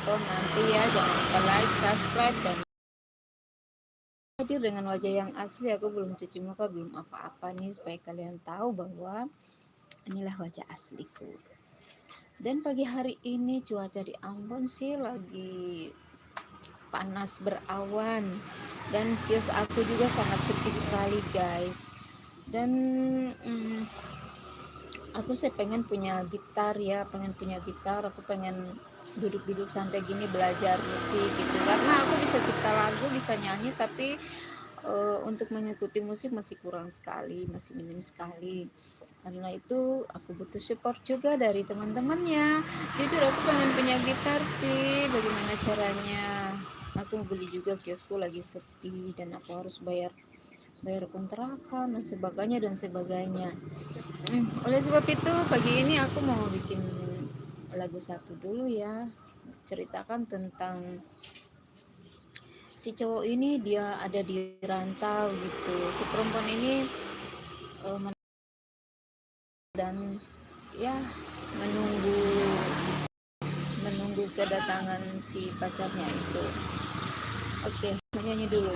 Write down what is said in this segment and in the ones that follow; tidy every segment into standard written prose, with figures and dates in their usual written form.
tonton nanti ya. Jangan lupa like, subscribe, dan hadir dengan wajah yang asli. Aku belum cuci muka, belum apa-apa nih, supaya kalian tahu bahwa inilah wajah asliku. Dan pagi hari ini cuaca di Ambon sih lagi panas berawan, dan kios aku juga sangat sepi sekali guys. Dan aku sih pengen punya gitar ya, aku pengen duduk-duduk santai gini belajar musik gitu, karena aku bisa cipta lagu, bisa nyanyi, tapi untuk mengikuti musik masih kurang sekali, masih minim sekali. Karena itu aku butuh support juga dari teman-temannya. Jujur aku pengen punya gitar sih, bagaimana caranya? Aku beli juga, kiosku lagi sepi dan aku harus bayar kontrakan dan sebagainya. Oleh sebab itu pagi ini aku mau bikin lagu satu dulu ya, ceritakan tentang si cowok ini, dia ada di rantau gitu. Si perempuan ini dan ya menunggu kedatangan si pacarnya itu. Oke, menyanyi dulu.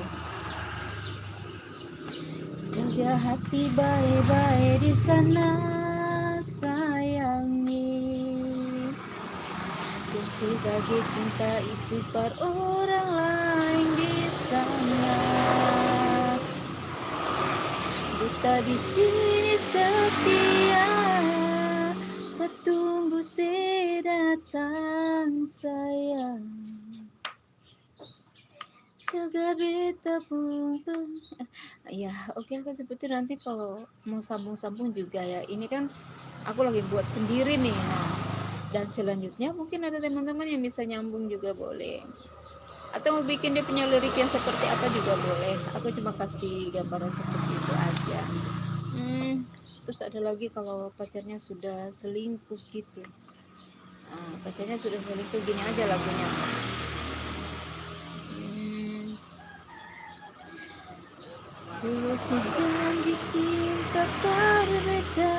Jaga hati baik-baik di sana sayangi, sebagai cinta itu per orang lain di sana. Kita di sini setia, bertunggu sedatang sayang. Jaga beta pun. Ya, oke, aku seperti nanti kalau mau sambung-sambung juga ya. Ini kan aku lagi buat sendiri nih. Nah, dan selanjutnya mungkin ada teman-teman yang bisa nyambung juga boleh. Atau mau bikin dia punya lirik yang seperti apa juga boleh. Aku cuma kasih gambaran seperti itu aja. Terus ada lagi kalau pacarnya sudah selingkuh gitu. Nah, pacarnya sudah selingkuh, gini aja lagunya. Dulu sejanji cinta berbeda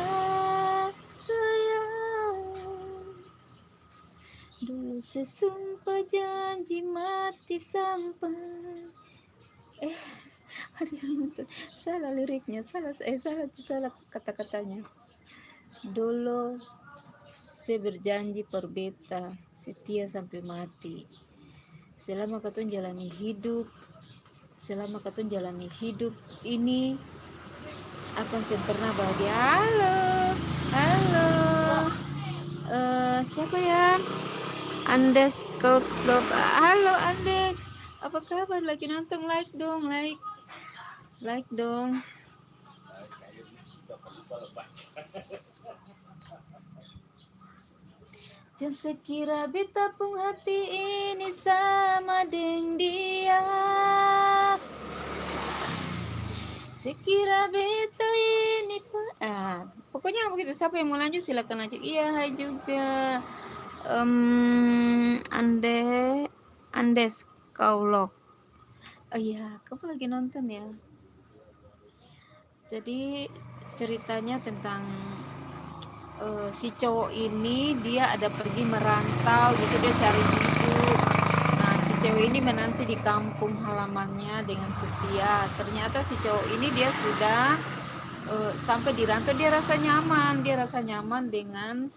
sayang, dulu sesumpah janji mati sampai ada yang nonton. Salah liriknya, salah kata-katanya. Dulu saya berjanji perbeta setia sampai mati. Selama katun jalani hidup ini akan sempurna bahagia. Halo, siapa ya? Andes Vlog. Halo Andes, apa kabar? Lagi nonton? Like dong. Jangan sekira beta pun hati ini sama dengan dia, sekira beta ini pokoknya begitu. Siapa yang mau lanjut silakan lanjut. Iya, hai juga Andes Kaulok. Oh iya, kamu lagi nonton ya. Jadi ceritanya tentang si cowok ini, dia ada pergi merantau gitu, dia cari hidup. Nah, si cewek ini menanti di kampung halamannya dengan setia. Ternyata si cowok ini dia sudah sampai di rantau, dia rasa nyaman dengan,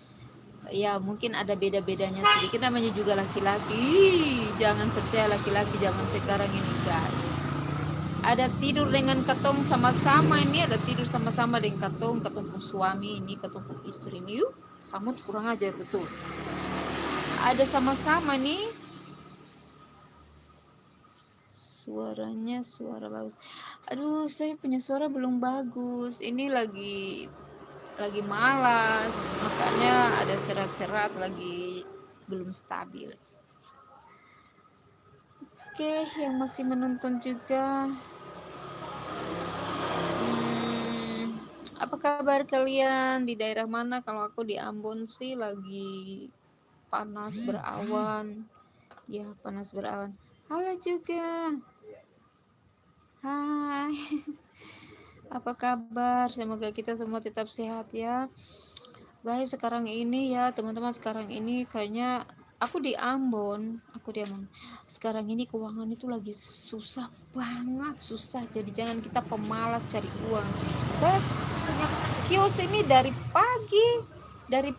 ya mungkin ada beda-bedanya sedikit, namanya juga laki-laki. Jangan percaya laki-laki zaman sekarang ini guys. Ada tidur dengan katong sama-sama ini, ada tidur sama-sama dengan katong pun suami ini, katong pun istri ini. Yuk, samut kurang ajar betul. Ada sama-sama nih. Suaranya suara bagus. Aduh, saya punya suara belum bagus. Ini lagi malas, makanya ada serat-serat, lagi belum stabil. Oke, yang masih menonton juga, apa kabar kalian di daerah mana? Kalau aku di Ambon sih lagi panas berawan. Ya, panas berawan. Halo juga. Hai. Apa kabar? Semoga kita semua tetap sehat ya. Guys, sekarang ini ya, teman-teman, sekarang ini kayaknya aku di Ambon. Sekarang ini keuangan itu lagi susah banget, susah. Jadi jangan kita pemalas cari uang. Saya punya kios ini dari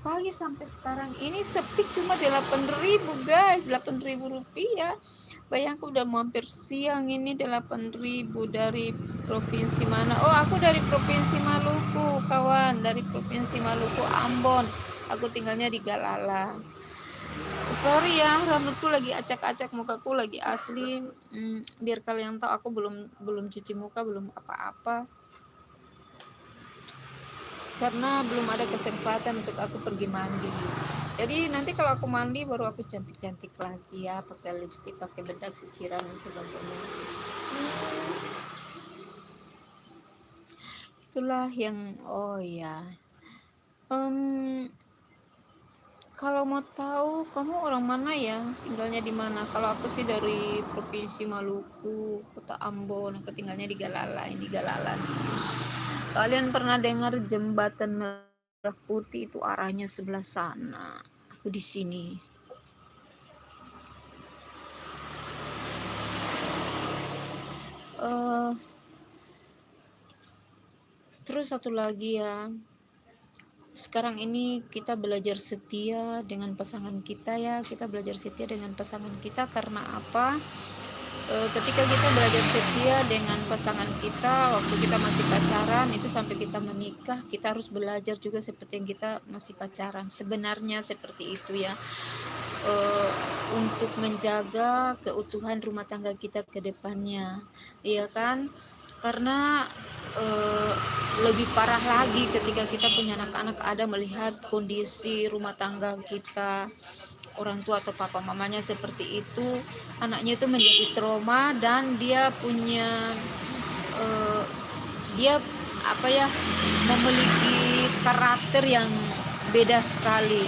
pagi sampai sekarang ini sepi, cuma 8.000 guys, 8.000 rupiah. Bayangku udah mau hampir siang ini 8.000. Dari provinsi mana? Oh, aku dari provinsi Maluku kawan, dari provinsi Maluku, Ambon. Aku tinggalnya di Galala. Sorry ya, rambutku lagi acak-acak, mukaku lagi asli. Biar kalian tahu aku belum cuci muka, belum apa-apa. Karena belum ada kesempatan untuk aku pergi mandi. Jadi nanti kalau aku mandi baru aku cantik-cantik lagi ya, pakai lipstik, pakai bedak, sisiran sebagainya. Itulah yang kalau mau tahu kamu orang mana ya, tinggalnya di mana? Kalau aku sih dari provinsi Maluku, kota Ambon. Aku tinggalnya di Galala. Ini Galala nih. Kalian pernah dengar jembatan Merah Putih itu arahnya sebelah sana. Aku di sini. Terus satu lagi ya. Sekarang ini kita belajar setia dengan pasangan kita ya. Kita belajar setia dengan pasangan kita karena apa? Ketika kita belajar setia dengan pasangan kita waktu kita masih pacaran, itu sampai kita menikah, kita harus belajar juga seperti yang kita masih pacaran. Sebenarnya seperti itu ya, untuk menjaga keutuhan rumah tangga kita ke depannya, iya kan? Karena lebih parah lagi ketika kita punya anak-anak, ada melihat kondisi rumah tangga kita, orang tua atau papa mamanya seperti itu, anaknya itu menjadi trauma dan dia punya memiliki karakter yang beda sekali.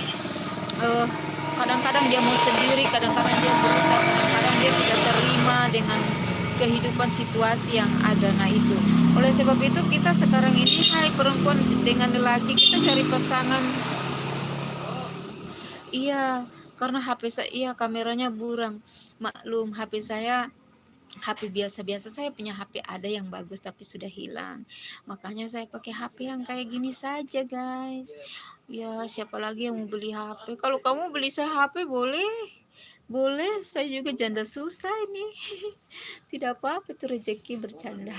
Kadang-kadang dia mau sendiri, kadang-kadang dia berusaha, kadang-kadang dia tidak terima dengan kehidupan situasi yang ada. Nah itu, oleh sebab itu kita sekarang ini, hai perempuan dengan lelaki, kita cari pasangan. Iya, karena HP saya, kameranya buram. Maklum, HP biasa-biasa. Saya punya HP ada yang bagus tapi sudah hilang. Makanya saya pakai HP yang kayak gini saja, guys. Ya, siapa lagi yang mau beli HP? Kalau kamu beli saya HP boleh. Boleh, saya juga janda susah ini. Tidak apa-apa, itu rezeki, bercanda.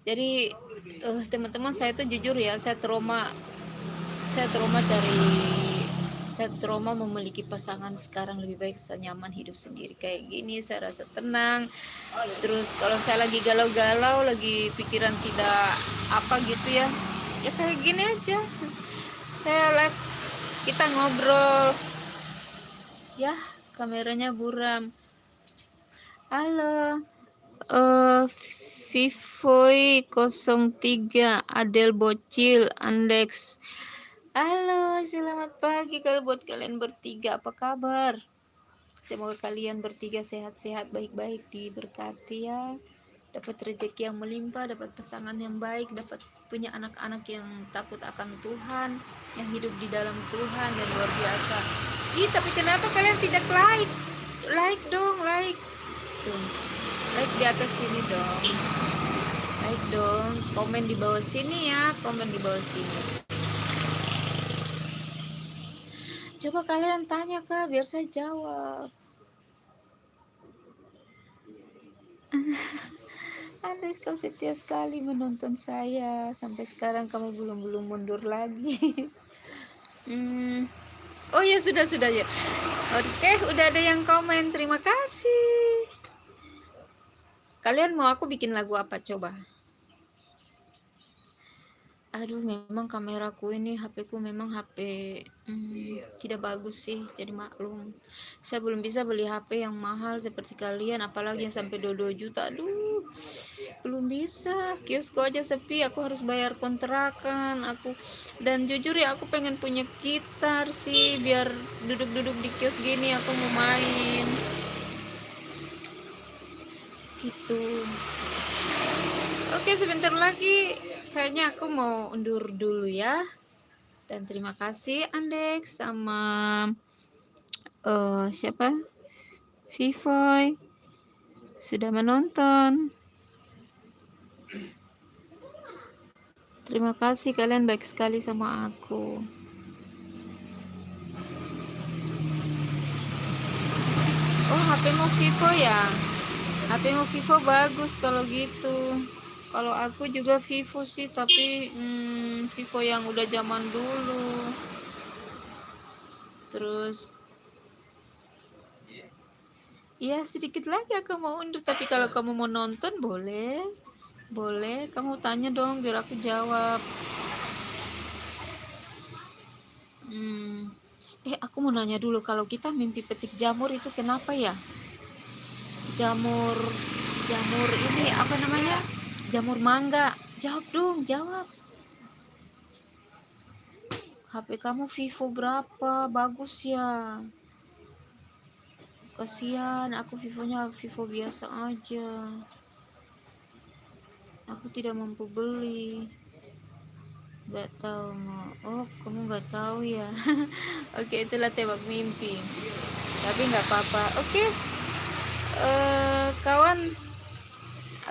Jadi teman-teman, saya tuh jujur ya, saya trauma memiliki pasangan. Sekarang lebih baik saya nyaman hidup sendiri kayak gini, saya rasa tenang. Terus kalau saya lagi galau-galau, lagi pikiran tidak apa gitu ya kayak gini aja, saya live, kita ngobrol ya. Kameranya buram. Halo, Vivoi 03, Adel Bocil, Andex. Halo, selamat pagi buat kalian bertiga, apa kabar? Semoga kalian bertiga sehat-sehat, baik-baik, diberkati ya. Dapat rezeki yang melimpah, dapat pasangan yang baik, dapat punya anak-anak yang takut akan Tuhan, yang hidup di dalam Tuhan, yang luar biasa. Tapi kenapa kalian tidak like? Like dong, like. Tuh, like di atas sini dong. Like dong, komen di bawah sini ya, komen di bawah sini. Coba kalian tanya Kak, biar saya jawab. Andres, kau setia sekali menonton saya. Sampai sekarang kamu belum mundur lagi. Oh ya, sudah ya. Oke, udah ada yang komen. Terima kasih. Kalian mau aku bikin lagu apa coba? Aduh, memang kameraku ini, HP-ku memang HP tidak bagus sih, jadi maklum. Saya belum bisa beli HP yang mahal seperti kalian, apalagi yang sampai 22 juta. Aduh, belum bisa. Kiosku aja sepi, aku harus bayar kontrakan. Dan jujur ya, aku pengen punya gitar sih, biar duduk-duduk di kios gini aku mau main. Gitu. Oke, sebentar lagi kayaknya aku mau undur dulu ya. Dan terima kasih Andek sama Siapa? Vivoy sudah menonton. Terima kasih, kalian baik sekali sama aku. Oh, HP-mu Vivo ya? HP-mu Vivo bagus kalau gitu. Kalau aku juga Vivo sih, tapi Vivo yang udah zaman dulu. Terus ya sedikit lagi aku mau undur, tapi kalau kamu mau nonton boleh. Boleh, kamu tanya dong biar aku jawab. Aku mau nanya dulu, kalau kita mimpi petik jamur itu kenapa ya? Jamur jamur ini apa namanya? Jamur mangga. Jawab dong, jawab. HP kamu Vivo berapa? Bagus ya. Kasihan, aku Vivonya Vivo biasa aja. Aku tidak mampu beli. Gak tahu mau. Oh, kamu gak tahu ya. Oke, itulah tebak mimpi. Tapi nggak apa-apa. Oke. Kawan,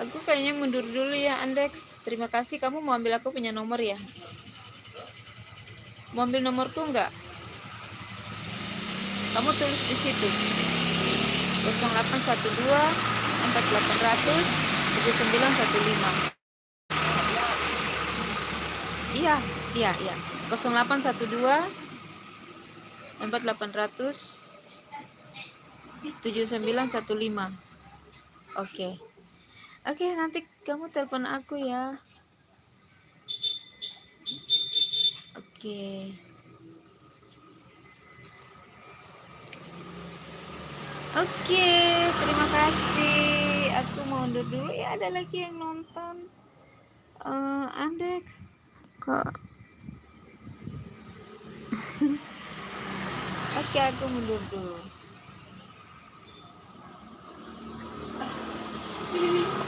aku kayaknya mundur dulu ya, Andex. Terima kasih, kamu mau ambil aku punya nomor ya? Mau ambil nomorku nggak? Kamu tulis di situ. 0812 4800 7915. Iya. 0812 4800 7915. Oke. Oke, nanti kamu telepon aku ya. Oke. Oke, terima kasih. Aku mau undur dulu ya, ada lagi yang nonton. Andex kok. Oke, aku mundur dulu.